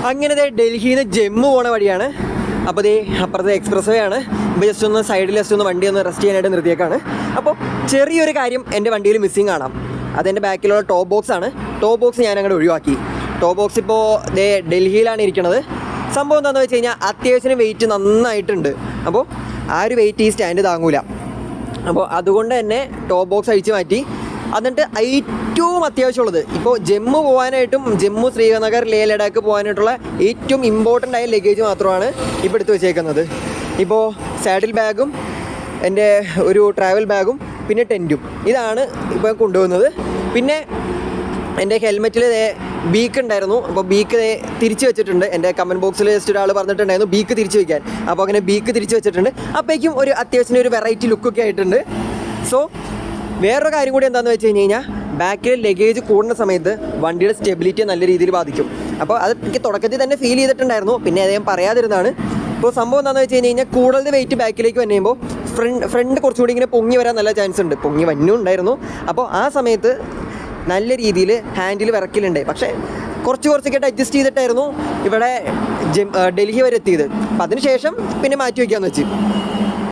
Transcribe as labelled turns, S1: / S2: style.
S1: അങ്ങനെ ഡൽഹിയിൽ നിന്ന് ജമ്മു പോണ വഴിയാണ്. അപ്പോൾ ദേ അപ്പുറത്തെ എക്സ്പ്രസ് വേ ആണ്. ഇപ്പോൾ ജസ്റ്റ് ഒന്ന് സൈഡിൽ ജസ്റ്റ് ഒന്ന് വണ്ടി ഒന്ന് റെസ്റ്റ് ചെയ്യാനായിട്ട് നിർത്തിയേക്കാണ്. അപ്പോൾ ചെറിയൊരു കാര്യം എൻ്റെ വണ്ടിയിൽ മിസ്സിങ് കാണാം. അതെൻ്റെ ബാക്കിലുള്ള ടോപ്പ് ബോക്സ് ആണ്. ടോപ്പ് ബോക്സ് ഞാൻ അങ്ങോട്ട് ഒഴിവാക്കി. ടോപ്പ് ബോക്സ് ഇപ്പോൾ ദേ ഡൽഹിയിലാണ് ഇരിക്കുന്നത്. സംഭവം എന്താണെന്ന് വെച്ച് കഴിഞ്ഞാൽ അത്യാവശ്യം വെയിറ്റ് നന്നായിട്ടുണ്ട്. അപ്പോൾ ആ ഒരു വെയിറ്റ് ഈ സ്റ്റാൻഡ് താങ്ങൂല. അപ്പോൾ അതുകൊണ്ട് തന്നെ ടോപ്പ് ബോക്സ് അഴിച്ച് മാറ്റി. എന്നിട്ട് ഏറ്റവും അത്യാവശ്യമുള്ളത് ഇപ്പോൾ ജമ്മു പോകാനായിട്ടും ജമ്മു ശ്രീനഗർ ലേ ലഡാക്ക് പോകാനായിട്ടുള്ള ഏറ്റവും ഇമ്പോർട്ടൻ്റ് ആയ ലഗേജ് മാത്രമാണ് ഇപ്പോൾ എടുത്ത് വെച്ചേക്കുന്നത്. ഇപ്പോൾ സാഡിൽ ബാഗും എൻ്റെ ഒരു ട്രാവൽ ബാഗും പിന്നെ ടെൻറ്റും ഇതാണ് ഇപ്പോൾ കൊണ്ടുപോകുന്നത്. പിന്നെ എൻ്റെ ഹെൽമെറ്റിൽ ബീക്ക് ഉണ്ടായിരുന്നു. അപ്പോൾ ബീക്ക് തിരിച്ച് വെച്ചിട്ടുണ്ട്. എൻ്റെ കമൻറ്റ് ബോക്സിൽ ജസ്റ്റ് ഒരാൾ പറഞ്ഞിട്ടുണ്ടായിരുന്നു ബീക്ക് തിരിച്ച് വയ്ക്കാൻ. അപ്പോൾ അങ്ങനെ ബീക്ക് തിരിച്ച് വെച്ചിട്ടുണ്ട്. അപ്പോഴേക്കും ഒരു അത്യാവശ്യം ഒരു വെറൈറ്റി ലുക്കൊക്കെ ആയിട്ടുണ്ട്. സോ വേറൊരു കാര്യം കൂടി എന്താണെന്ന് വെച്ച് കഴിഞ്ഞാൽ ബാക്കിൽ ലഗേജ് കൂടുന്ന സമയത്ത് വണ്ടിയുടെ സ്റ്റെബിലിറ്റിയെ നല്ല രീതിയിൽ ബാധിക്കും. അപ്പോൾ അത് എനിക്ക് തുടക്കത്തിൽ തന്നെ ഫീൽ ചെയ്തിട്ടുണ്ടായിരുന്നു. പിന്നെ അദ്ദേഹം പറയാതിരുന്നതാണ്. ഇപ്പോൾ സംഭവം എന്താണെന്ന് വെച്ച് കഴിഞ്ഞാൽ കൂടുതൽ വെയിറ്റ് ബാക്കിലേക്ക് വന്നുമ്പോൾ ഫ്രണ്ട് കുറച്ചുകൂടി ഇങ്ങനെ പൊങ്ങി വരാൻ നല്ല ചാൻസ് ഉണ്ട്. പൊങ്ങി വന്നുണ്ടായിരുന്നു. അപ്പോൾ ആ സമയത്ത് നല്ല രീതിയിൽ ഹാൻഡിൽ വിറക്കലുണ്ട്. പക്ഷേ കുറച്ചൊക്കെ അഡ്ജസ്റ്റ് ചെയ്തിട്ടായിരുന്നു ഇവിടെ ഡൽഹി വരെ എത്തിയത്. അപ്പം അതിന് ശേഷം പിന്നെ മാറ്റി വയ്ക്കാമെന്ന് വെച്ച്